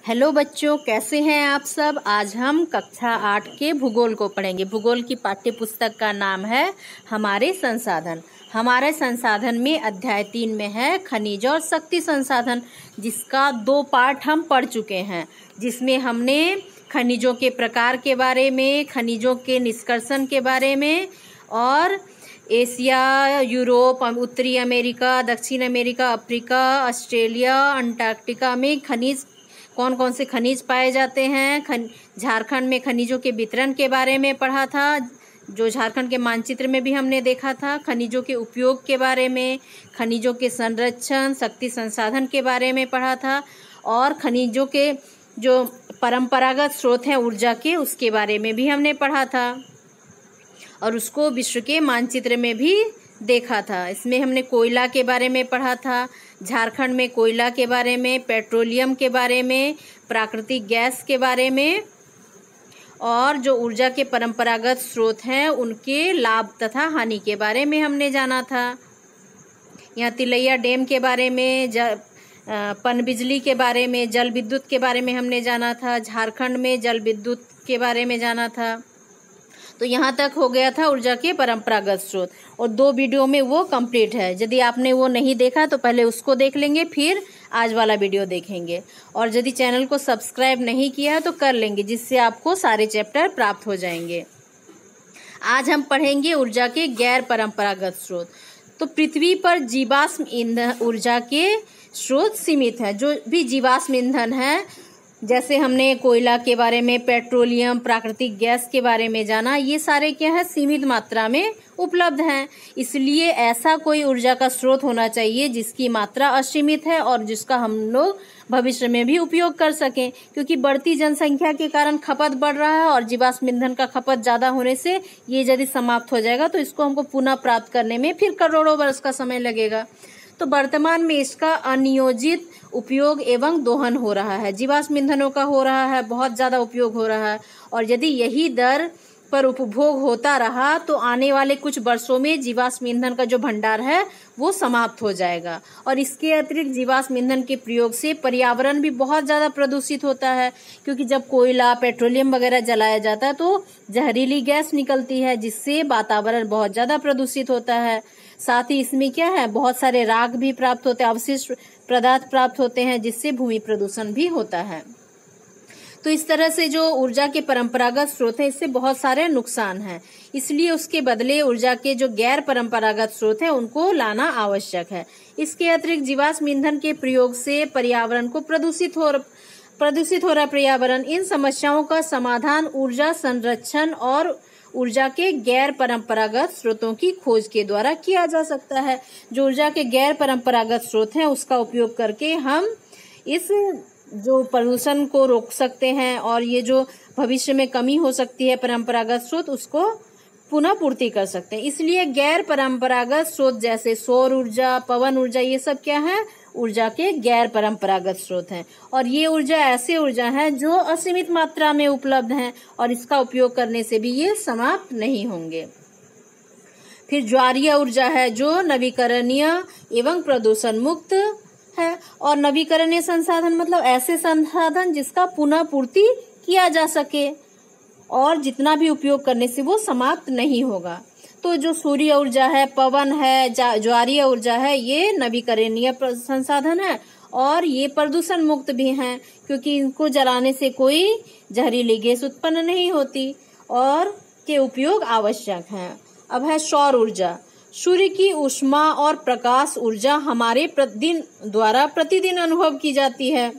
Hello बच्चों, कैसे हैं आप सब। आज हम कक्षा 8 के भूगोल को पढ़ेंगे। भूगोल की पाठ्य पुस्तक का नाम है हमारे संसाधन। हमारे संसाधन में अध्याय 3 में है खनिज और शक्ति संसाधन, जिसका 2 पार्ट हम पढ़ चुके हैं, जिसमें हमने खनिजों के प्रकार के बारे में, खनिजों के निष्कर्षण के बारे में और एशिया, यूरोप, उत्तरी अमेरिका, दक्षिण अमेरिका, अफ्रीका, ऑस्ट्रेलिया, अंटार्कटिका में खनिज कौन कौन से खनिज पाए जाते हैं। झारखंड में खनिजों के वितरण के बारे में पढ़ा था, जो झारखंड के मानचित्र में भी हमने देखा था। खनिजों के उपयोग के बारे में, खनिजों के संरक्षण, शक्ति संसाधन के बारे में पढ़ा था और खनिजों के जो परंपरागत स्रोत हैं ऊर्जा के, उसके बारे में भी हमने पढ़ा था और उसको विश्व के मानचित्र में भी देखा था। इसमें हमने कोयला के बारे में पढ़ा था, झारखंड में कोयला के बारे में, पेट्रोलियम के बारे में, प्राकृतिक गैस के बारे में और जो ऊर्जा के परंपरागत स्रोत हैं उनके लाभ तथा हानि के बारे में हमने जाना था। यहाँ तिलैया डैम के बारे में, पनबिजली के बारे में, जल विद्युत के बारे में हमने जाना था। झारखंड में जल विद्युत के बारे में जाना था। तो यहाँ तक हो गया था ऊर्जा के परंपरागत स्रोत और 2 वीडियो में वो कंप्लीट है। यदि आपने वो नहीं देखा तो पहले उसको देख लेंगे, फिर आज वाला वीडियो देखेंगे। और यदि चैनल को सब्सक्राइब नहीं किया है तो कर लेंगे, जिससे आपको सारे चैप्टर प्राप्त हो जाएंगे। आज हम पढ़ेंगे ऊर्जा के गैर परंपरागत स्रोत। तो पृथ्वी पर जीवाश्म ईंधन ऊर्जा के स्रोत सीमित है। जो भी जीवाश्म ईंधन है, जैसे हमने कोयला के बारे में, पेट्रोलियम, प्राकृतिक गैस के बारे में जाना, ये सारे क्या है, सीमित मात्रा में उपलब्ध हैं। इसलिए ऐसा कोई ऊर्जा का स्रोत होना चाहिए जिसकी मात्रा असीमित है और जिसका हम लोग भविष्य में भी उपयोग कर सकें, क्योंकि बढ़ती जनसंख्या के कारण खपत बढ़ रहा है और जीवाश्म ईंधन का खपत ज्यादा होने से ये यदि समाप्त हो जाएगा तो इसको हमको पुनः प्राप्त करने में फिर करोड़ों वर्ष का समय लगेगा। तो वर्तमान में इसका अनियोजित उपयोग एवं दोहन हो रहा है। जीवाश्म ईंधनों का हो रहा है, बहुत ज्यादा उपयोग हो रहा है और यदि यही दर पर उपभोग होता रहा तो आने वाले कुछ वर्षों में जीवाश्म ईंधन का जो भंडार है वो समाप्त हो जाएगा। और इसके अतिरिक्त जीवाश्म ईंधन के प्रयोग से पर्यावरण भी बहुत ज्यादा प्रदूषित होता है, क्योंकि जब कोयला, पेट्रोलियम वगैरह जलाया जाता है तो जहरीली गैस निकलती है, जिससे वातावरण बहुत ज्यादा प्रदूषित होता है। साथ ही इसमें क्या है, बहुत सारे राख भी प्राप्त होते हैं, अवशिष्ट पदार्थ प्राप्त होते हैं, जिससे भूमि प्रदूषण भी होता है। तो इस तरह से जो ऊर्जा के परंपरागत स्रोत हैं, इससे बहुत सारे नुकसान हैं। इसलिए उसके बदले ऊर्जा के जो गैर परंपरागत स्रोत हैं उनको लाना आवश्यक है। इसके अतिरिक्त जीवाश्म ईंधन के प्रयोग से पर्यावरण को प्रदूषित हो रहा पर्यावरण। इन समस्याओं का समाधान ऊर्जा संरक्षण और ऊर्जा के गैर परंपरागत स्रोतों की खोज के द्वारा किया जा सकता है। जो ऊर्जा के गैर परंपरागत स्रोत हैं उसका उपयोग करके हम इस जो प्रदूषण को रोक सकते हैं और ये जो भविष्य में कमी हो सकती है परंपरागत स्रोत, उसको पुनः पूर्ति कर सकते हैं। इसलिए गैर परंपरागत स्रोत जैसे सौर ऊर्जा, पवन ऊर्जा, ये सब क्या है, ऊर्जा के गैर परंपरागत स्रोत हैं। और ये ऊर्जा ऐसे ऊर्जा है जो असीमित मात्रा में उपलब्ध हैं और इसका उपयोग करने से भी ये समाप्त नहीं होंगे। फिर ज्वारीय ऊर्जा है जो नवीकरणीय एवं प्रदूषण मुक्त है। और नवीकरणीय संसाधन मतलब ऐसे संसाधन जिसका पुनः पूर्ति किया जा सके और जितना भी उपयोग करने से वो समाप्त नहीं होगा। तो जो सूर्य ऊर्जा है, पवन है, ज्वारीय ऊर्जा है, ये नवीकरणीय संसाधन है और ये प्रदूषण मुक्त भी हैं, क्योंकि इनको जलाने से कोई जहरीली गैस उत्पन्न नहीं होती और के उपयोग आवश्यक हैं। अब है सौर ऊर्जा। सूर्य की ऊष्मा और प्रकाश ऊर्जा हमारे प्रतिदिन अनुभव की जाती है।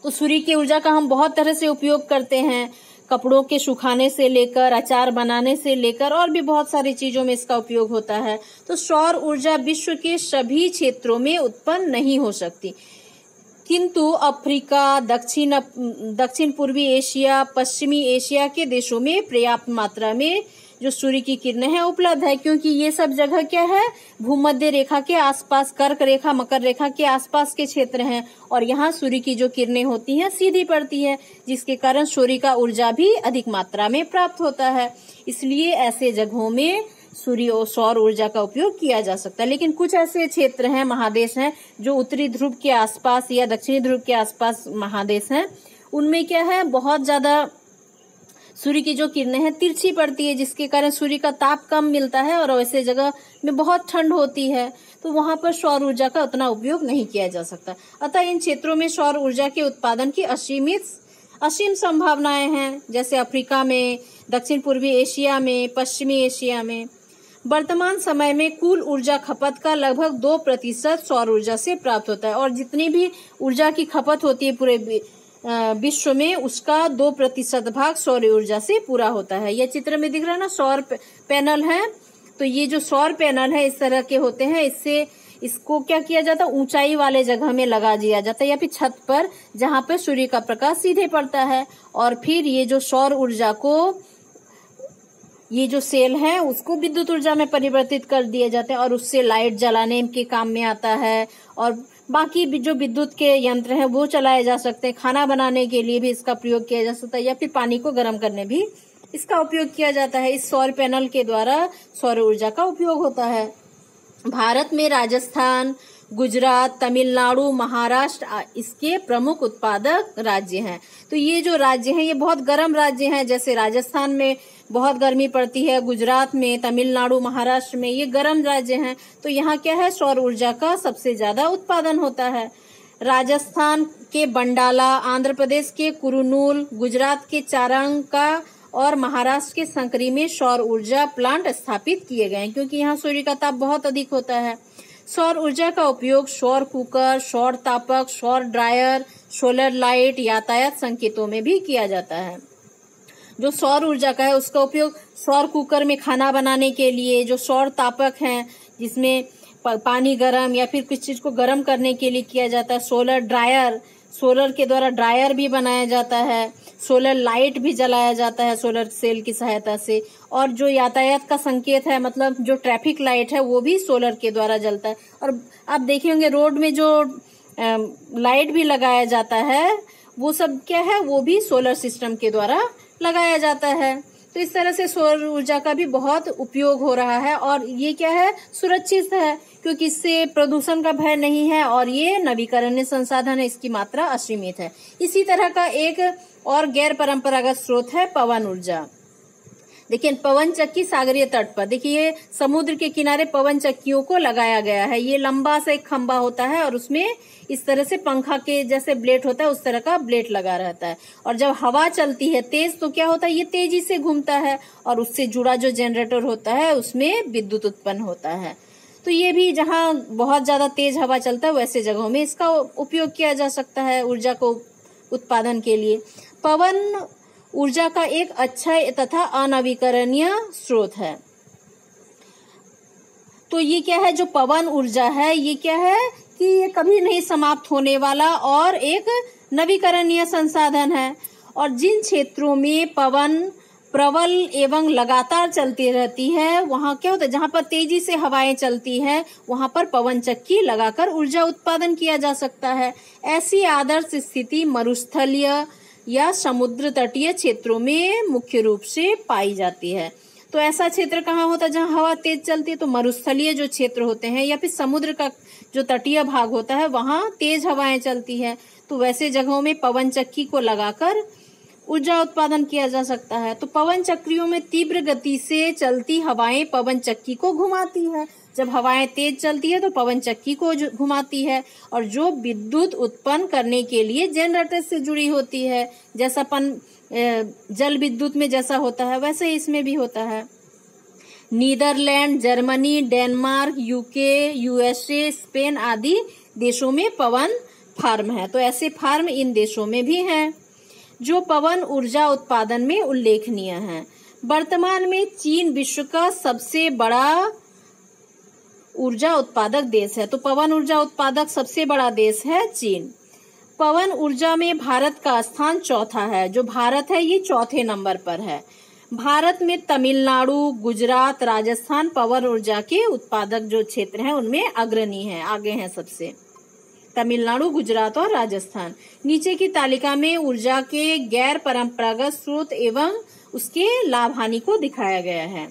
तो सूर्य की ऊर्जा का हम बहुत तरह से उपयोग करते हैं, कपड़ों के सुखाने से लेकर, अचार बनाने से लेकर और भी बहुत सारी चीजों में इसका उपयोग होता है। तो सौर ऊर्जा विश्व के सभी क्षेत्रों में उत्पन्न नहीं हो सकती, किंतु अफ्रीका, दक्षिण पूर्वी एशिया, पश्चिमी एशिया के देशों में पर्याप्त मात्रा में जो सूर्य की किरणें हैं उपलब्ध है, क्योंकि ये सब जगह क्या है, भूमध्य रेखा के आसपास, कर्क रेखा, मकर रेखा के आसपास के क्षेत्र हैं और यहाँ सूर्य की जो किरणें होती हैं सीधी पड़ती है, जिसके कारण सूर्य का ऊर्जा भी अधिक मात्रा में प्राप्त होता है। इसलिए ऐसे जगहों में सूर्य और सौर ऊर्जा का उपयोग किया जा सकता है। लेकिन कुछ ऐसे क्षेत्र हैं, महादेश हैं, जो उत्तरी ध्रुव के आसपास या दक्षिणी ध्रुव के आसपास महादेश हैं, उनमें क्या है, बहुत ज्यादा सूर्य की जो किरणें हैं तिरछी पड़ती है, जिसके कारण सूर्य का ताप कम मिलता है और वैसे जगह में बहुत ठंड होती है, तो वहां पर सौर ऊर्जा का उतना उपयोग नहीं किया जा सकता। अतः इन क्षेत्रों में सौर ऊर्जा के उत्पादन की असीम संभावनाएं हैं, जैसे अफ्रीका में, दक्षिण पूर्वी एशिया में, पश्चिमी एशिया में। वर्तमान समय में कुल ऊर्जा खपत का लगभग 2% सौर ऊर्जा से प्राप्त होता है, और जितनी भी ऊर्जा की खपत होती है पूरे विश्व में, उसका 2% भाग सौर ऊर्जा से पूरा होता है। यह चित्र में दिख रहा है ना, सौर पैनल है। तो ये जो सौर पैनल है इस तरह के होते हैं, इसको क्या किया जाता है, ऊंचाई वाले जगह में लगा दिया जाता है या फिर छत पर, जहां पर सूर्य का प्रकाश सीधे पड़ता है। और फिर ये जो सौर ऊर्जा को, ये जो सेल है उसको विद्युत ऊर्जा में परिवर्तित कर दिए जाते हैं और उससे लाइट जलाने के काम में आता है, और बाकी जो विद्युत के यंत्र हैं वो चलाए जा सकते हैं। खाना बनाने के लिए भी इसका प्रयोग किया जा सकता है, या फिर पानी को गर्म करने भी इसका उपयोग किया जाता है। इस सौर पैनल के द्वारा सौर ऊर्जा का उपयोग होता है। भारत में राजस्थान, गुजरात, तमिलनाडु, महाराष्ट्र इसके प्रमुख उत्पादक राज्य हैं। तो ये जो राज्य हैं ये बहुत गर्म राज्य हैं, जैसे राजस्थान में बहुत गर्मी पड़ती है, गुजरात में, तमिलनाडु, महाराष्ट्र में ये गर्म राज्य हैं। तो यहाँ क्या है, सौर ऊर्जा का सबसे ज्यादा उत्पादन होता है। राजस्थान के बंडाला, आंध्र प्रदेश के कुरुनूल, गुजरात के चारंका और महाराष्ट्र के संकरी में सौर ऊर्जा प्लांट स्थापित किए गए हैं, क्योंकि यहाँ सूर्य का ताप बहुत अधिक होता है। सौर ऊर्जा का उपयोग सौर कुकर, सौर तापक, सौर ड्रायर, सोलर लाइट, यातायात संकेतों में भी किया जाता है। जो सौर ऊर्जा का है उसका उपयोग सौर कुकर में खाना बनाने के लिए, जो सौर तापक हैं जिसमें पानी गर्म या फिर किसी चीज को गर्म करने के लिए किया जाता है, सोलर ड्रायर, सोलर के द्वारा ड्रायर भी बनाया जाता है, सोलर लाइट भी जलाया जाता है सोलर सेल की सहायता से, और जो यातायात का संकेत है, मतलब जो ट्रैफिक लाइट है वो भी सोलर के द्वारा जलता है। और आप देखे होंगे रोड में जो लाइट भी लगाया जाता है वो सब क्या है, वो भी सोलर सिस्टम के द्वारा लगाया जाता है। तो इस तरह से सौर ऊर्जा का भी बहुत उपयोग हो रहा है, और ये क्या है, सुरक्षित है, क्योंकि इससे प्रदूषण का भय नहीं है और ये नवीकरणीय संसाधन है, इसकी मात्रा असीमित है। इसी तरह का एक और गैर परंपरागत स्रोत है पवन ऊर्जा। देखिए, पवन चक्की सागरीय तट पर, देखिए समुद्र के किनारे पवन चक्कियों को लगाया गया है। ये लंबा सा एक खंबा होता है और उसमें इस तरह से पंखा के जैसे ब्लेड होता है उस तरह का ब्लेड लगा रहता है, और जब हवा चलती है तेज तो क्या होता है, ये तेजी से घूमता है और उससे जुड़ा जो जनरेटर होता है उसमें विद्युत उत्पन्न होता है। तो ये भी जहाँ बहुत ज्यादा तेज हवा चलता है वैसे जगहों में इसका उपयोग किया जा सकता है ऊर्जा को उत्पादन के लिए। पवन ऊर्जा का एक अक्षय तथा अनवीकरणीय स्रोत है। तो ये क्या है, जो पवन ऊर्जा है ये क्या है कि ये कभी नहीं समाप्त होने वाला और एक नवीकरणीय संसाधन है। और जिन क्षेत्रों में पवन प्रबल एवं लगातार चलती रहती है वहां क्या होता है, जहां पर तेजी से हवाएं चलती है वहां पर पवन चक्की लगाकर ऊर्जा उत्पादन किया जा सकता है। ऐसी आदर्श स्थिति मरुस्थलीय या समुद्र तटीय क्षेत्रों में मुख्य रूप से पाई जाती है। तो ऐसा क्षेत्र कहाँ होता है जहाँ हवा तेज चलती है, तो मरुस्थलीय जो क्षेत्र होते हैं या फिर समुद्र का जो तटीय भाग होता है वहां तेज हवाएं चलती है, तो वैसे जगहों में पवन चक्की को लगाकर ऊर्जा उत्पादन किया जा सकता है। तो पवन चक्रियों में तीव्र गति से चलती हवाएं पवन चक्की को घुमाती है। जब हवाएं तेज चलती है तो पवन चक्की को घुमाती है, और जो विद्युत उत्पन्न करने के लिए जनरेटर से जुड़ी होती है, जैसा जल विद्युत में जैसा होता है वैसे ही इसमें भी होता है। Netherland, Germany, Denmark, UK, USA, Spain आदि देशों में पवन फार्म है। तो ऐसे फार्म इन देशों में भी हैं जो पवन ऊर्जा उत्पादन में उल्लेखनीय हैं। वर्तमान में चीन विश्व का सबसे बड़ा ऊर्जा उत्पादक देश है। तो पवन ऊर्जा उत्पादक सबसे बड़ा देश है चीन। पवन ऊर्जा में भारत का स्थान चौथा है। जो भारत है ये चौथे नंबर पर है। भारत में तमिलनाडु, गुजरात, राजस्थान पवन ऊर्जा के उत्पादक जो क्षेत्र हैं उनमें अग्रणी है, आगे हैं सबसे। तमिलनाडु, गुजरात और राजस्थान। नीचे की तालिका में ऊर्जा के गैर परंपरागत स्रोत एवं उसके लाभ हानि को दिखाया गया है।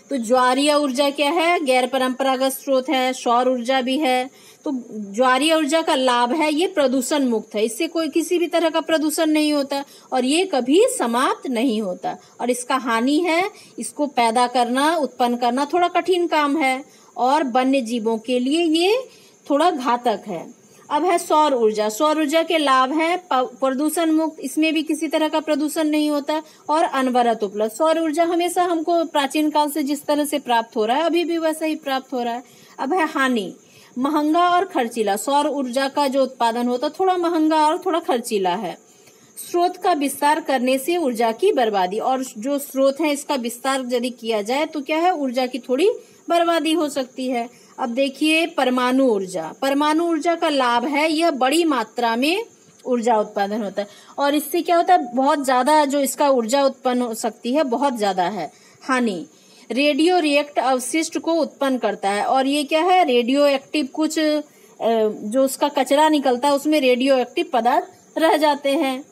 तो ज्वारीय ऊर्जा क्या है? गैर परंपरागत स्रोत है, सौर ऊर्जा भी है। तो ज्वारीय ऊर्जा का लाभ है ये प्रदूषण मुक्त है, इससे कोई किसी भी तरह का प्रदूषण नहीं होता और ये कभी समाप्त नहीं होता। और इसका हानि है, इसको पैदा करना, उत्पन्न करना थोड़ा कठिन काम है और वन्य जीवों के लिए ये थोड़ा घातक है। अब है सौर ऊर्जा। सौर ऊर्जा के लाभ है प्रदूषण मुक्त, इसमें भी किसी तरह का प्रदूषण नहीं होता और अनवरत उपलब्ध। सौर ऊर्जा हमेशा हमको प्राचीन काल से जिस तरह से प्राप्त हो रहा है अभी भी वैसा ही प्राप्त हो रहा है। अब है हानि, महंगा और खर्चीला। सौर ऊर्जा का जो उत्पादन होता थोड़ा महंगा और थोड़ा खर्चीला है। स्रोत का विस्तार करने से ऊर्जा की बर्बादी, और जो स्रोत है इसका विस्तार यदि किया जाए तो क्या है, ऊर्जा की थोड़ी बर्बादी हो सकती है। अब देखिए परमाणु ऊर्जा। परमाणु ऊर्जा का लाभ है यह बड़ी मात्रा में ऊर्जा उत्पादन होता है और इससे क्या होता है, बहुत ज्यादा जो इसका ऊर्जा उत्पन्न हो सकती है बहुत ज्यादा है। हानि, रेडियो रिएक्ट अवशिष्ट को उत्पन्न करता है और ये क्या है, रेडियो एक्टिव कुछ जो उसका कचरा निकलता है उसमें रेडियो एक्टिव पदार्थ रह जाते हैं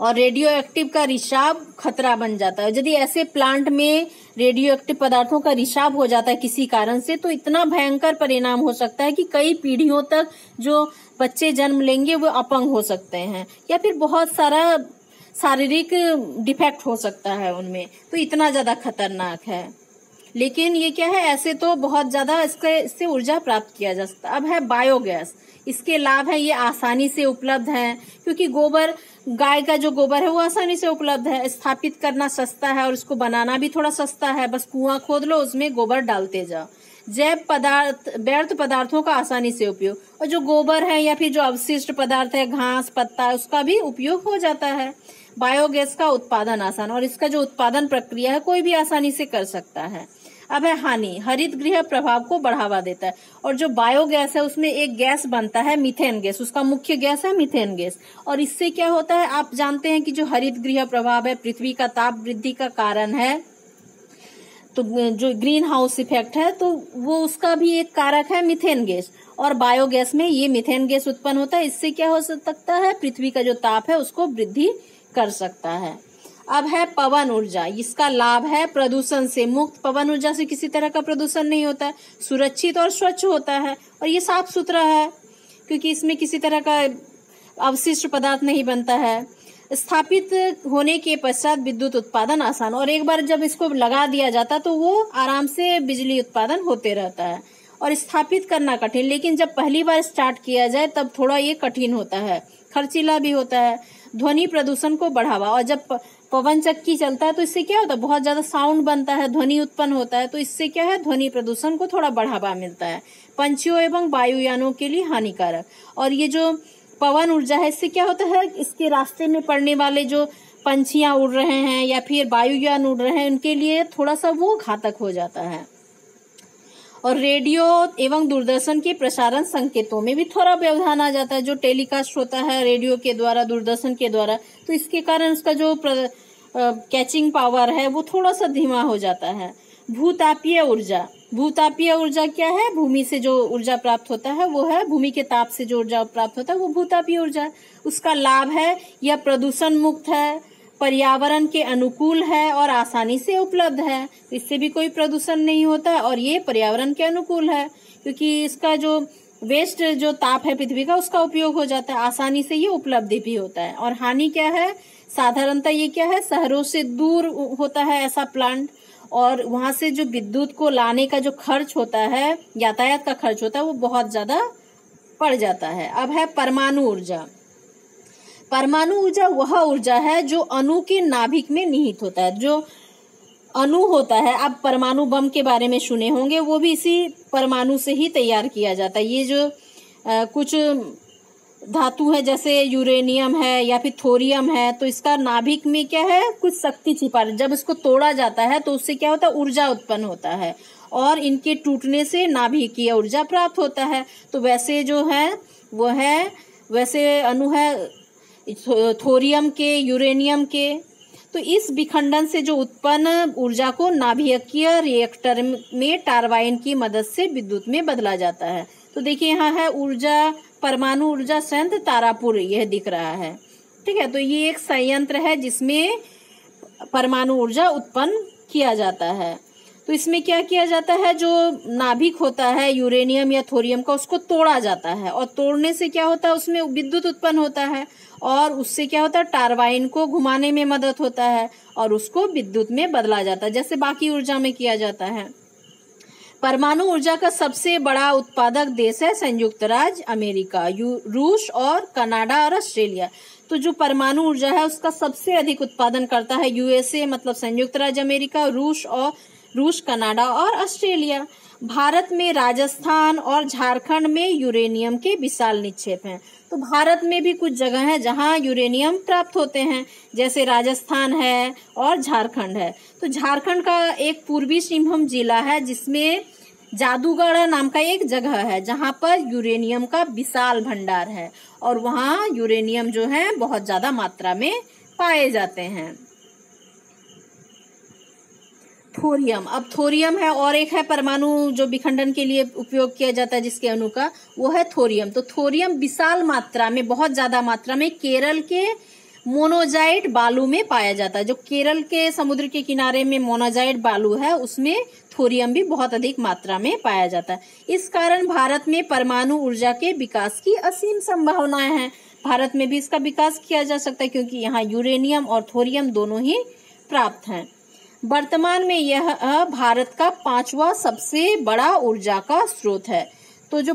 और रेडियो एक्टिव का रिसाव खतरा बन जाता है। यदि ऐसे प्लांट में रेडियो एक्टिव पदार्थों का रिसाव हो जाता है किसी कारण से तो इतना भयंकर परिणाम हो सकता है कि कई पीढ़ियों तक जो बच्चे जन्म लेंगे वो अपंग हो सकते हैं या फिर बहुत सारा शारीरिक डिफेक्ट हो सकता है उनमें, तो इतना ज्यादा खतरनाक है। लेकिन ये क्या है, ऐसे तो बहुत ज्यादा इससे ऊर्जा प्राप्त किया जा सकता है। अब है बायोगैस। इसके लाभ है ये आसानी से उपलब्ध है क्योंकि गोबर, गाय का जो गोबर है वो आसानी से उपलब्ध है, स्थापित करना सस्ता है और इसको बनाना भी थोड़ा सस्ता है। बस कुआं खोद लो, उसमें गोबर डालते जाओ। जैव पदार्थ, व्यर्थ पदार्थों का आसानी से उपयोग, और जो गोबर है या फिर जो अवशिष्ट पदार्थ है, घास पत्ता, उसका भी उपयोग हो जाता है। बायोगैस का उत्पादन आसान, और इसका जो उत्पादन प्रक्रिया है कोई भी आसानी से कर सकता है। अब है हानि, हरित गृह प्रभाव को बढ़ावा देता है और जो बायोगैस है उसमें एक गैस बनता है मीथेन गैस, उसका मुख्य गैस है मीथेन गैस। और इससे क्या होता है, आप जानते हैं कि जो हरित गृह प्रभाव है पृथ्वी का ताप वृद्धि का कारण है, तो जो ग्रीन हाउस इफेक्ट है तो वो उसका भी एक कारक है मीथेन गैस, और बायोगैस में ये मीथेन गैस उत्पन्न होता है। इससे क्या हो सकता है, पृथ्वी का जो ताप है उसको वृद्धि कर सकता है। अब है पवन ऊर्जा। इसका लाभ है प्रदूषण से मुक्त। पवन ऊर्जा से किसी तरह का प्रदूषण नहीं होता है, सुरक्षित और स्वच्छ होता है और ये साफ सुथरा है क्योंकि इसमें किसी तरह का अवशिष्ट पदार्थ नहीं बनता है। स्थापित होने के पश्चात विद्युत उत्पादन आसान, और एक बार जब इसको लगा दिया जाता तो वो आराम से बिजली उत्पादन होते रहता है। और स्थापित करना कठिन, लेकिन जब पहली बार स्टार्ट किया जाए तब थोड़ा ये कठिन होता है, खर्चीला भी होता है। ध्वनि प्रदूषण को बढ़ावा, और जब पवन चक्की चलता है तो इससे क्या होता है, बहुत ज्यादा साउंड बनता है, ध्वनि उत्पन्न होता है, तो इससे क्या है, ध्वनि प्रदूषण को थोड़ा बढ़ावा मिलता है। पंछियों एवं वायुयानों के लिए हानिकारक, और ये जो पवन ऊर्जा है इससे क्या होता है, इसके रास्ते में पड़ने वाले जो पंछियां उड़ रहे हैं या फिर वायुयान उड़ रहे हैं उनके लिए थोड़ा सा वो घातक हो जाता है। और रेडियो एवं दूरदर्शन के प्रसारण संकेतों में भी थोड़ा व्यवधान आ जाता है, जो टेलीकास्ट होता है रेडियो के द्वारा, दूरदर्शन के द्वारा, तो इसके कारण उसका जो कैचिंग पावर है वो थोड़ा सा धीमा हो जाता है। भूतापीय ऊर्जा। भूतापीय ऊर्जा क्या है, भूमि से जो ऊर्जा प्राप्त होता है वो है, भूमि के ताप से जो ऊर्जा प्राप्त होता है वो भूतापीय ऊर्जा है। उसका लाभ है यह प्रदूषण मुक्त है, पर्यावरण के अनुकूल है और आसानी से उपलब्ध है, इससे भी कोई प्रदूषण नहीं होता और ये पर्यावरण के अनुकूल है क्योंकि इसका जो वेस्ट जो ताप है पृथ्वी का उसका उपयोग हो जाता है, आसानी से ये उपलब्ध भी होता है। और हानि क्या है, साधारणतः ये क्या है, शहरों से दूर होता है ऐसा प्लांट, और वहां से जो विद्युत को लाने का जो खर्च होता है, यातायात का खर्च होता है, वो बहुत ज्यादा पड़ जाता है। अब है परमाणु ऊर्जा। परमाणु ऊर्जा वह ऊर्जा है जो अणु के नाभिक में निहित होता है। जो अणु होता है, आप परमाणु बम के बारे में सुने होंगे, वो भी इसी परमाणु से ही तैयार किया जाता है। ये जो कुछ धातु है जैसे यूरेनियम है या फिर थोरियम है, तो इसका नाभिक में क्या है, कुछ शक्ति छिपा है। जब इसको तोड़ा जाता है तो उससे क्या होता है, ऊर्जा उत्पन्न होता है और इनके टूटने से नाभिकीय ऊर्जा प्राप्त होता है। तो वैसे जो है वो है, वैसे अणु है थोरियम के, यूरेनियम के, तो इस विखंडन से जो उत्पन्न ऊर्जा को नाभिकीय रिएक्टर में टरबाइन की मदद से विद्युत में बदला जाता है। तो देखिए यहाँ है ऊर्जा, परमाणु ऊर्जा संयंत्र तारापुर, यह दिख रहा है, ठीक है। तो ये एक संयंत्र है जिसमें परमाणु ऊर्जा उत्पन्न किया जाता है। तो इसमें क्या किया जाता है, जो नाभिक होता है यूरेनियम या थोरियम का, उसको तोड़ा जाता है और तोड़ने से क्या होता है, उसमें विद्युत उत्पन्न होता है और उससे क्या होता है, टरबाइन को घुमाने में मदद होता है और उसको विद्युत में बदला जाता है, जैसे बाकी ऊर्जा में किया जाता है। परमाणु ऊर्जा का सबसे बड़ा उत्पादक देश है संयुक्त राज्य अमेरिका, रूस और कनाडा और ऑस्ट्रेलिया। तो जो परमाणु ऊर्जा है उसका सबसे अधिक उत्पादन करता है यूएसए मतलब संयुक्त राज्य अमेरिका, रूस, कनाडा और ऑस्ट्रेलिया। भारत में राजस्थान और झारखंड में यूरेनियम के विशाल निक्षेप हैं। तो भारत में भी कुछ जगह है जहां यूरेनियम प्राप्त होते हैं, जैसे राजस्थान है और झारखंड है। तो झारखंड का एक पूर्वी सिंहभूम जिला है जिसमें जादूगढ़ नाम का एक जगह है जहां पर यूरेनियम का विशाल भंडार है और वहां यूरेनियम जो है बहुत ज्यादा मात्रा में पाए जाते हैं। थोरियम, अब थोरियम है और एक है परमाणु जो विखंडन के लिए उपयोग किया जाता है जिसके अणु का, वो है थोरियम। तो थोरियम विशाल मात्रा में, बहुत ज्यादा मात्रा में केरल के मोनोजाइट बालू में पाया जाता है। जो केरल के समुद्र के किनारे में मोनोजाइट बालू है उसमें थोरियम भी बहुत अधिक मात्रा में पाया जाता है। इस कारण भारत में परमाणु ऊर्जा के विकास की असीम संभावनाएं हैं। भारत में भी इसका विकास किया जा सकता है क्योंकि यहाँ यूरेनियम और थोरियम दोनों ही प्राप्त हैं। वर्तमान में यह भारत का 5वां सबसे बड़ा ऊर्जा का स्रोत है। तो जो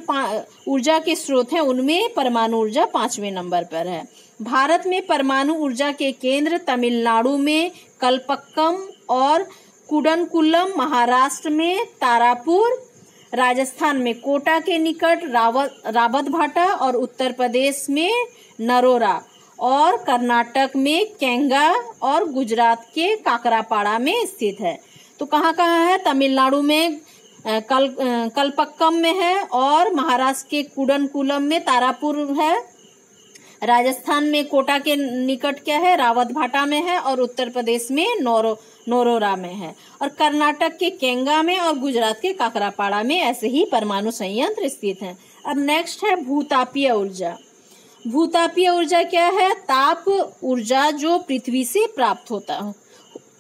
ऊर्जा के स्रोत हैं उनमें परमाणु ऊर्जा 5वें नंबर पर है। भारत में परमाणु ऊर्जा के केंद्र तमिलनाडु में कलपक्कम और कुडनकुलम, महाराष्ट्र में तारापुर, राजस्थान में कोटा के निकट रावतभाटा और उत्तर प्रदेश में नरोरा और कर्नाटक में केंगा और गुजरात के काकरापाड़ा में स्थित है। तो कहाँ कहाँ है, तमिलनाडु में कलपक्कम में है और महाराष्ट्र के कुडनकुलम में तारापुर है, राजस्थान में कोटा के निकट क्या है, रावतभाटा में है और उत्तर प्रदेश में नरोरा में है और कर्नाटक के केंगा में और गुजरात के काकरापाड़ा में ऐसे ही परमाणु संयंत्र स्थित हैं। अब नेक्स्ट है भूतापीय ऊर्जा। भूतापीय ऊर्जा क्या है, ताप ऊर्जा जो पृथ्वी से प्राप्त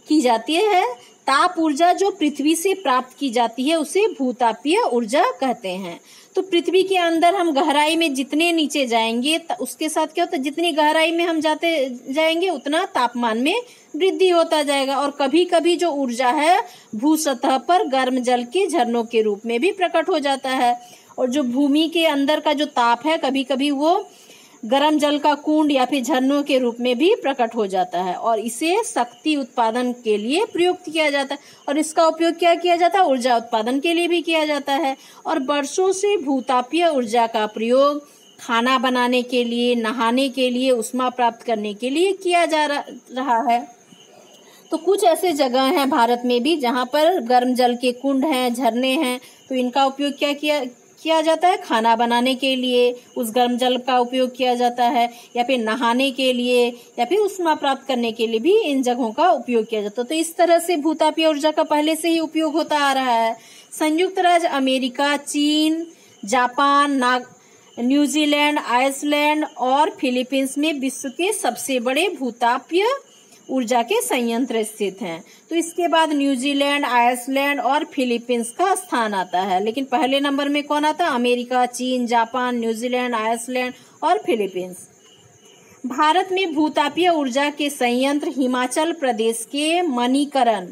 की जाती है। ताप ऊर्जा जो पृथ्वी से प्राप्त की जाती है उसे भूतापीय ऊर्जा कहते हैं। तो पृथ्वी के अंदर हम गहराई में जितने नीचे जाएंगे उसके साथ क्या होता है, जितनी गहराई में हम जाते जाएंगे उतना तापमान में वृद्धि होता जाएगा और कभी कभी जो ऊर्जा है भू सतह पर गर्म जल के झरनों के रूप में भी प्रकट हो जाता है और जो भूमि के अंदर का जो ताप है कभी कभी वो गर्म जल का कुंड या फिर झरनों के रूप में भी प्रकट हो जाता है और इसे शक्ति उत्पादन के लिए प्रयुक्त किया जाता है और इसका उपयोग क्या किया जाता है, ऊर्जा उत्पादन के लिए भी किया जाता है। और वर्षों से भूतापीय ऊर्जा का प्रयोग खाना बनाने के लिए, नहाने के लिए, ऊष्मा प्राप्त करने के लिए किया जा रहा है। तो कुछ ऐसे जगह हैं भारत में भी जहाँ पर गर्म जल के कुंड हैं, झरने हैं, तो इनका उपयोग क्या किया जाता है, खाना बनाने के लिए उस गर्म जल का उपयोग किया जाता है या फिर नहाने के लिए या फिर ऊष्मा प्राप्त करने के लिए भी इन जगहों का उपयोग किया जाता है। तो इस तरह से भूतापीय ऊर्जा का पहले से ही उपयोग होता आ रहा है। संयुक्त राज्य अमेरिका, चीन, जापान, न्यूजीलैंड, आइसलैंड और फिलीपींस में विश्व के सबसे बड़े भूतापीय ऊर्जा के संयंत्र स्थित हैं। तो इसके बाद न्यूजीलैंड, आइसलैंड और फिलीपींस का स्थान आता है, लेकिन पहले नंबर में कौन आता है, अमेरिका, चीन, जापान, न्यूजीलैंड, आइसलैंड और फिलीपींस। भारत में भूतापीय ऊर्जा के संयंत्र हिमाचल प्रदेश के मणिकरण,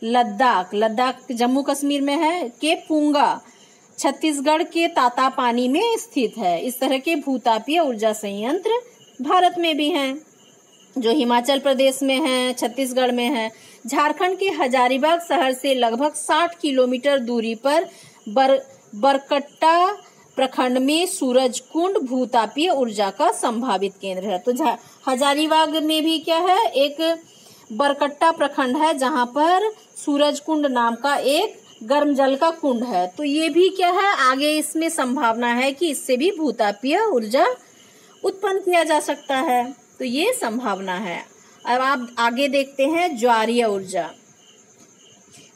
लद्दाख जम्मू कश्मीर में है, के पूंगा, छत्तीसगढ़ के तातापानी में स्थित है। इस तरह के भूतापीय ऊर्जा संयंत्र भारत में भी हैं, जो हिमाचल प्रदेश में है, छत्तीसगढ़ में है। झारखंड के हजारीबाग शहर से लगभग 60 किलोमीटर दूरी पर बरकट्टा प्रखंड में सूरजकुंड भूतापीय ऊर्जा का संभावित केंद्र है। तो हजारीबाग में भी क्या है, एक बरकट्टा प्रखंड है जहां पर सूरजकुंड नाम का एक गर्म जल का कुंड है। तो ये भी क्या है, आगे इसमें संभावना है कि इससे भी भूतापीय ऊर्जा उत्पन्न किया जा सकता है। तो ये संभावना है। अब आप आगे देखते हैं ज्वारीय ऊर्जा।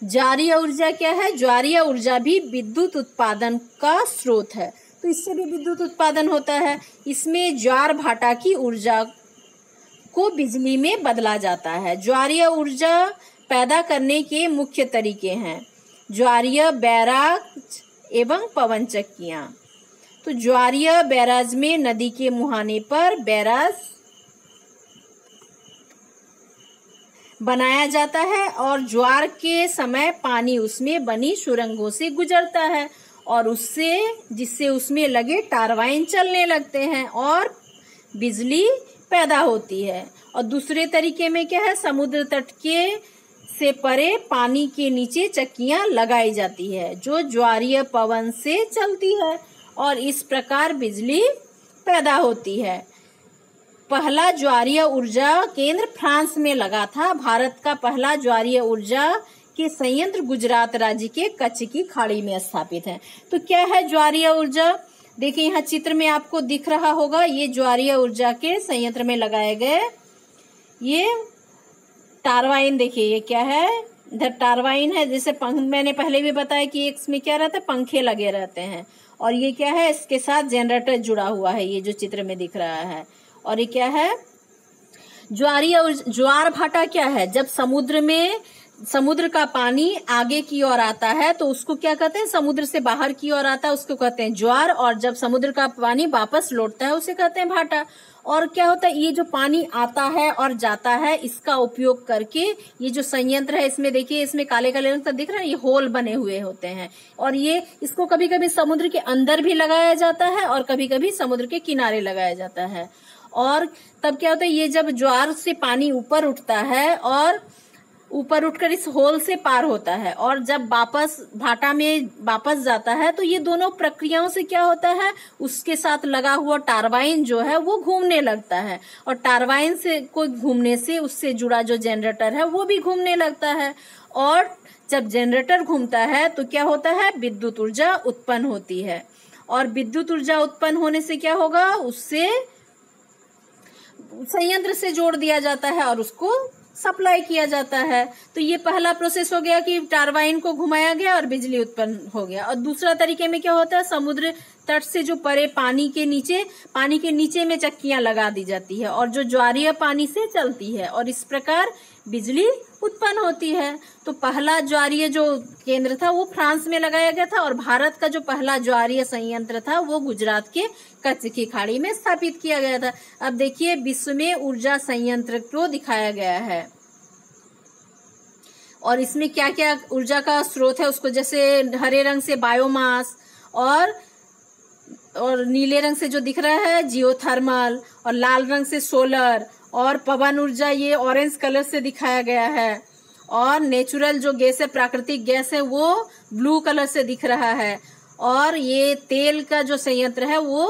ज्वारीय ऊर्जा क्या है, ज्वारीय ऊर्जा भी विद्युत उत्पादन का स्रोत है। तो इससे भी विद्युत उत्पादन होता है। इसमें ज्वार भाटा की ऊर्जा को बिजली में बदला जाता है। ज्वारीय ऊर्जा पैदा करने के मुख्य तरीके हैं। ज्वारीय बैराज एवं पवन चक्कियां। तो ज्वारीय बैराज में नदी के मुहाने पर बैराज बनाया जाता है और ज्वार के समय पानी उसमें बनी सुरंगों से गुजरता है और जिससे उसमें लगे टारबाइन चलने लगते हैं और बिजली पैदा होती है। और दूसरे तरीके में क्या है, समुद्र तट के से परे पानी के नीचे चक्कियां लगाई जाती है जो ज्वारीय पवन से चलती है और इस प्रकार बिजली पैदा होती है। पहला ज्वारीय ऊर्जा केंद्र फ्रांस में लगा था। भारत का पहला ज्वारीय ऊर्जा के संयंत्र गुजरात राज्य के कच्छ की खाड़ी में स्थापित है। तो क्या है ज्वारीय ऊर्जा? देखिए यहाँ चित्र में आपको दिख रहा होगा, ये ज्वारीय ऊर्जा के संयंत्र में लगाए गए ये टारबाइन। देखिए ये क्या है, इधर टारबाइन है, जैसे मैंने पहले भी बताया कि इसमें क्या रहता है, पंखे लगे रहते हैं। और ये क्या है, इसके साथ जनरेटर जुड़ा हुआ है, ये जो चित्र में दिख रहा है। और ये क्या है, ज्वार भाटा क्या है, जब समुद्र का पानी आगे की ओर आता है तो उसको क्या कहते हैं, समुद्र से बाहर की ओर आता है उसको कहते हैं ज्वार, और जब समुद्र का पानी वापस लौटता है उसे कहते हैं भाटा। और क्या होता है, ये जो पानी आता है और जाता है इसका उपयोग करके ये जो संयंत्र है, इसमें देखिए इसमें काले काले रंग का दिख रहा है, ये होल बने हुए होते हैं और ये इसको कभी कभी समुद्र के अंदर भी लगाया जाता है और कभी कभी समुद्र के किनारे लगाया जाता है। और तब क्या होता है, ये जब ज्वार से पानी ऊपर उठता है और ऊपर उठकर इस होल से पार होता है और जब वापस भाटा में वापस जाता है तो ये दोनों प्रक्रियाओं से क्या होता है, उसके साथ लगा हुआ टारबाइन जो है वो घूमने लगता है और टारबाइन से को घूमने से उससे जुड़ा जो जनरेटर है वो भी घूमने लगता है। और जब जनरेटर घूमता है तो क्या होता है, विद्युत ऊर्जा उत्पन्न होती है और विद्युत ऊर्जा उत्पन्न होने से क्या होगा, उससे संयंत्र से जोड़ दिया जाता है और उसको सप्लाई किया जाता है। तो ये पहला प्रोसेस हो गया कि टारबाइन को घुमाया गया और बिजली उत्पन्न हो गया। और दूसरा तरीके में क्या होता है, समुद्र तट से जो परे पानी के नीचे में चक्कियां लगा दी जाती है और जो ज्वारीय पानी से चलती है और इस प्रकार बिजली उत्पन्न होती है। तो पहला ज्वारीय जो केंद्र था वो फ्रांस में लगाया गया था और भारत का जो पहला ज्वारीय संयंत्र था वो गुजरात के कच्छ की खाड़ी में स्थापित किया गया था। अब देखिए विश्व में ऊर्जा संयंत्र को दिखाया गया है और इसमें क्या क्या ऊर्जा का स्रोत है उसको, जैसे हरे रंग से बायोमास और नीले रंग से जो दिख रहा है जियोथर्मल और लाल रंग से सोलर और पवन ऊर्जा ये ऑरेंज कलर से दिखाया गया है और नेचुरल जो गैस है, प्राकृतिक गैस है, वो ब्लू कलर से दिख रहा है और ये तेल का जो संयंत्र है वो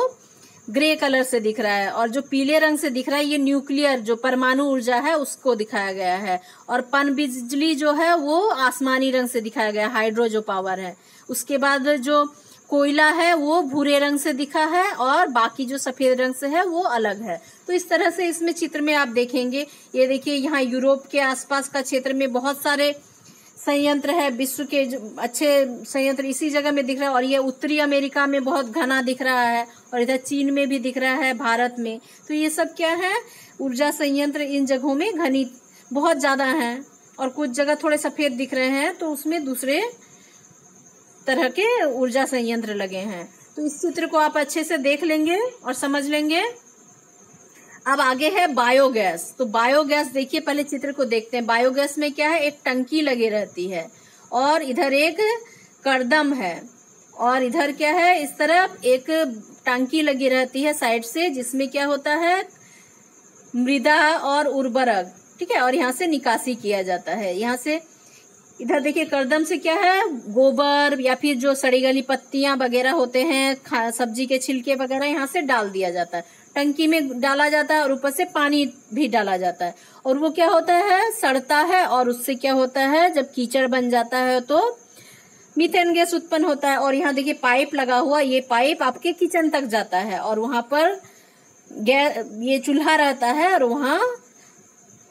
ग्रे कलर से दिख रहा है और जो पीले रंग से दिख रहा है ये न्यूक्लियर जो परमाणु ऊर्जा है उसको दिखाया गया है और पन बिजली जो है वो आसमानी रंग से दिखाया गया है, हाइड्रो जो पावर है। उसके बाद जो कोयला है वो भूरे रंग से दिखा है और बाकी जो सफेद रंग से है वो अलग है। तो इस तरह से इसमें चित्र में आप देखेंगे, ये देखिए यहाँ यूरोप के आसपास का क्षेत्र में बहुत सारे संयंत्र है, विश्व के अच्छे संयंत्र इसी जगह में दिख रहा है और ये उत्तरी अमेरिका में बहुत घना दिख रहा है और इधर चीन में भी दिख रहा है, भारत में। तो ये सब क्या है, ऊर्जा संयंत्र इन जगहों में घनी बहुत ज्यादा है और कुछ जगह थोड़े सफेद दिख रहे हैं तो उसमें दूसरे तरह के ऊर्जा संयंत्र लगे हैं। तो इस चित्र को आप अच्छे से देख लेंगे और समझ लेंगे। अब आगे है बायोगैस। तो बायोगैस देखिए, पहले चित्र को देखते हैं। बायोगैस में क्या है, एक टंकी लगी रहती है और इधर एक कड़दम है और इधर क्या है, इस तरफ एक टंकी लगी रहती है साइड से, जिसमें क्या होता है मृदा और उर्वरक, ठीक है, और यहाँ से निकासी किया जाता है। यहाँ से इधर देखिए कड़दम से क्या है, गोबर या फिर जो सड़ी गली पत्तियां वगैरह होते हैं, सब्जी के छिलके वगैरह यहाँ से डाल दिया जाता है, टंकी में डाला जाता है और ऊपर से पानी भी डाला जाता है और वो क्या होता है, सड़ता है और उससे क्या होता है, जब कीचड़ बन जाता है तो मीथेन गैस उत्पन्न होता है। और यहाँ देखिए पाइप लगा हुआ, ये पाइप आपके किचन तक जाता है और वहां पर ये चूल्हा रहता है और वहां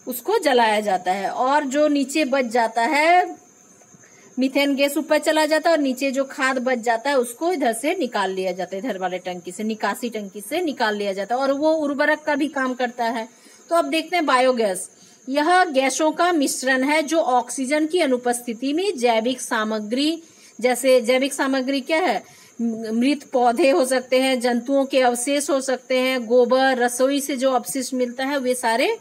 उसको जलाया जाता है और जो नीचे बच जाता है मीथेन गैस ऊपर चला जाता है और नीचे जो खाद बच जाता है उसको इधर से निकाल लिया जाता है, इधर वाले टंकी से, निकासी टंकी से निकाल लिया जाता है और वो उर्वरक का भी काम करता है। तो अब देखते हैं बायोगैस। यह गैसों का मिश्रण है जो ऑक्सीजन की अनुपस्थिति में जैविक सामग्री, जैसे जैविक सामग्री क्या है, मृत पौधे हो सकते हैं, जंतुओं के अवशेष हो सकते हैं, गोबर, रसोई से जो अपशिष्ट मिलता है, वे सारे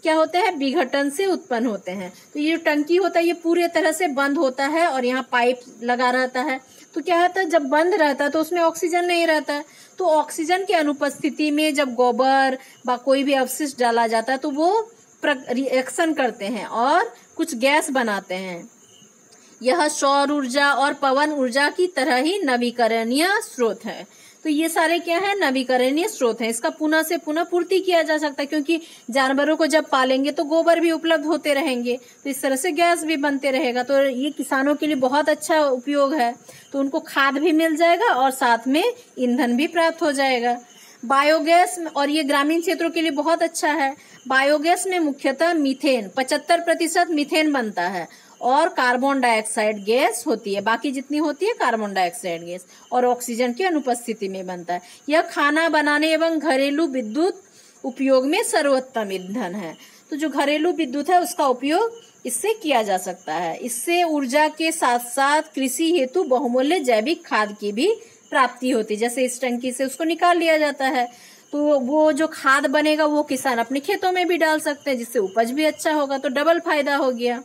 क्या होते हैं, विघटन से उत्पन्न होते हैं। तो ये जो टंकी होता है ये पूरे तरह से बंद होता है और यहाँ पाइप लगा रहता है। तो क्या होता है, जब बंद रहता है तो उसमें ऑक्सीजन नहीं रहता है, तो ऑक्सीजन की अनुपस्थिति में जब गोबर व कोई भी अवशिष्ट डाला जाता है तो वो रिएक्शन करते हैं और कुछ गैस बनाते हैं। यह सौर ऊर्जा और पवन ऊर्जा की तरह ही नवीकरणीय स्रोत है। तो ये सारे क्या है, नवीकरणीय स्रोत हैं। इसका पुनः से पुनः पूर्ति किया जा सकता है, क्योंकि जानवरों को जब पालेंगे तो गोबर भी उपलब्ध होते रहेंगे, तो इस तरह से गैस भी बनते रहेगा। तो ये किसानों के लिए बहुत अच्छा उपयोग है। तो उनको खाद भी मिल जाएगा और साथ में ईंधन भी प्राप्त हो जाएगा। बायोगैस, और ये ग्रामीण क्षेत्रों के लिए बहुत अच्छा है। बायोगैस में मुख्यतः मीथेन, 75% मीथेन बनता है और कार्बन डाइऑक्साइड गैस होती है, बाकी जितनी होती है कार्बन डाइऑक्साइड गैस, और ऑक्सीजन की अनुपस्थिति में बनता है। यह खाना बनाने एवं घरेलू विद्युत उपयोग में सर्वोत्तम ईंधन है। तो जो घरेलू विद्युत है उसका उपयोग इससे किया जा सकता है। इससे ऊर्जा के साथ साथ कृषि हेतु बहुमूल्य जैविक खाद की भी प्राप्ति होती है। जैसे इस टंकी से उसको निकाल लिया जाता है तो वो जो खाद बनेगा वो किसान अपने खेतों में भी डाल सकते हैं, जिससे उपज भी अच्छा होगा, तो डबल फायदा हो गया।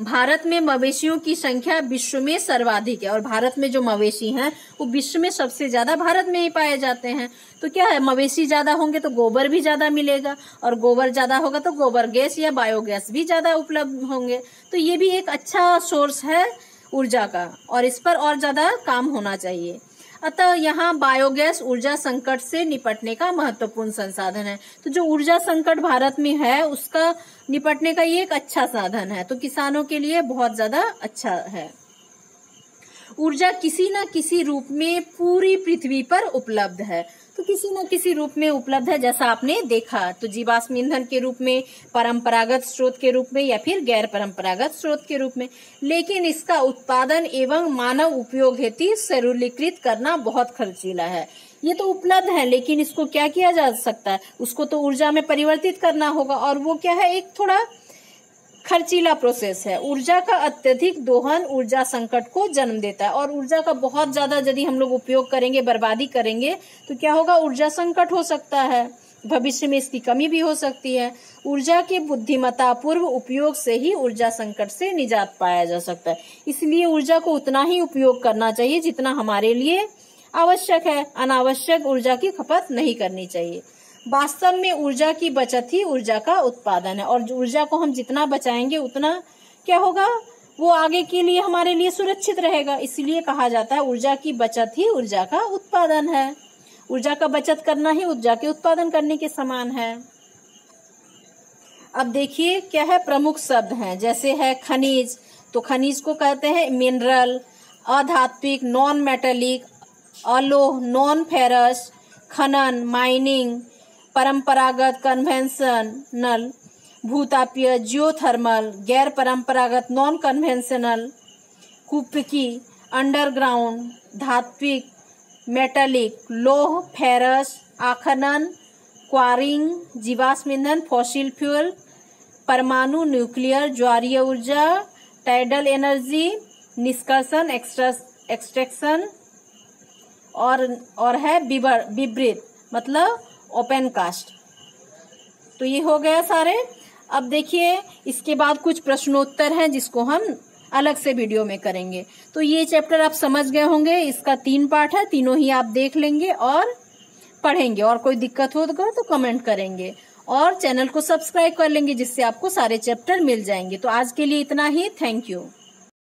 भारत में मवेशियों की संख्या विश्व में सर्वाधिक है, और भारत में जो मवेशी हैं वो विश्व में सबसे ज्यादा भारत में ही पाए जाते हैं। तो क्या है, मवेशी ज्यादा होंगे तो गोबर भी ज्यादा मिलेगा, और गोबर ज्यादा होगा तो गोबर गैस या बायोगैस भी ज्यादा उपलब्ध होंगे। तो ये भी एक अच्छा सोर्स है ऊर्जा का, और इस पर और ज्यादा काम होना चाहिए। अतः यहाँ बायोगैस ऊर्जा संकट से निपटने का महत्वपूर्ण संसाधन है। तो जो ऊर्जा संकट भारत में है उसका निपटने का ये एक अच्छा साधन है, तो किसानों के लिए बहुत ज्यादा अच्छा है। ऊर्जा किसी न किसी रूप में पूरी पृथ्वी पर उपलब्ध है, तो किसी न किसी रूप में उपलब्ध है, जैसा आपने देखा। तो जीवाश्म ईंधन के रूप में, परंपरागत स्रोत के रूप में, या फिर गैर परंपरागत स्रोत के रूप में। लेकिन इसका उत्पादन एवं मानव उपयोग हेतु सरलीकृत करना बहुत खर्चीला है। ये तो उपलब्ध है, लेकिन इसको क्या किया जा सकता है, उसको तो ऊर्जा में परिवर्तित करना होगा, और वो क्या है, एक थोड़ा खर्चीला प्रोसेस है। ऊर्जा का अत्यधिक दोहन ऊर्जा संकट को जन्म देता है, और ऊर्जा का बहुत ज्यादा यदि हम लोग उपयोग करेंगे, बर्बादी करेंगे, तो क्या होगा, ऊर्जा संकट हो सकता है। भविष्य में इसकी कमी भी हो सकती है। ऊर्जा के बुद्धिमत्ता पूर्व उपयोग से ही ऊर्जा संकट से निजात पाया जा सकता है। इसलिए ऊर्जा को उतना ही उपयोग करना चाहिए जितना हमारे लिए आवश्यक है। अनावश्यक ऊर्जा की खपत नहीं करनी चाहिए। वास्तव में ऊर्जा की बचत ही ऊर्जा का उत्पादन है, और ऊर्जा को हम जितना बचाएंगे उतना क्या होगा, वो आगे के लिए हमारे लिए सुरक्षित रहेगा। इसलिए कहा जाता है ऊर्जा की बचत ही ऊर्जा का उत्पादन है। ऊर्जा का बचत करना ही ऊर्जा के उत्पादन करने के समान है। अब देखिए क्या है, प्रमुख शब्द हैं, जैसे है खनिज, तो खनिज को कहते हैं मिनरल, अधात्विक नॉन मेटेलिक, अलोह नॉन फेरस, खनन माइनिंग, परंपरागत कन्वेंशनल, भूतापीय जियोथर्मल, गैर परंपरागत नॉन कन्वेंशनल, कुपिकी अंडरग्राउंड, धात्विक मेटालिक, लोह फेरस, आखनन, क्वारिंग, जीवाश्म ईंधन फॉसिल फ्यूल, परमाणु न्यूक्लियर, ज्वारीय ऊर्जा, टाइडल एनर्जी, निष्कर्षण एक्सट्रैक्शन, और है विवृत मतलब ओपन कास्ट। तो ये हो गया सारे। अब देखिए इसके बाद कुछ प्रश्नोत्तर हैं जिसको हम अलग से वीडियो में करेंगे। तो ये चैप्टर आप समझ गए होंगे, इसका 3 पार्ट है, तीनों ही आप देख लेंगे और पढ़ेंगे, और कोई दिक्कत होगा तो कमेंट करेंगे, और चैनल को सब्सक्राइब कर लेंगे जिससे आपको सारे चैप्टर मिल जाएंगे। तो आज के लिए इतना ही, थैंक यू।